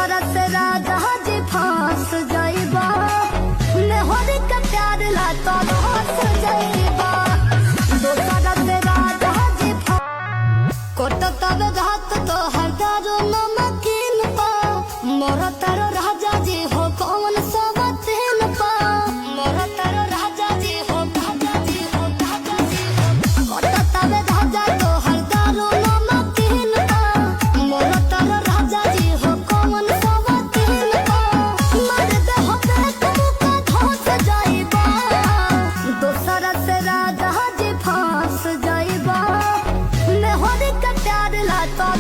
दोसरा से राजा जी फांस जाइबा नेहर के प्यार ला तो धस जाइबा दोसरा से राजा जी कोट तब घात तो हर दारू नमकीन पा मोर तारो राजा जी हो कौन सब तीन पा मोर तारो राजा जी हो राजा जी हो राजा जी हो कोट तब राजा तो हर दारू नमकीन पा मोर तारो राजा जी हो कौन सब तीन पा मर दे हो पे तुम का धस जाइबा दोसरा से राजा जी फांस जाइबा नेहर के प्यार ला तो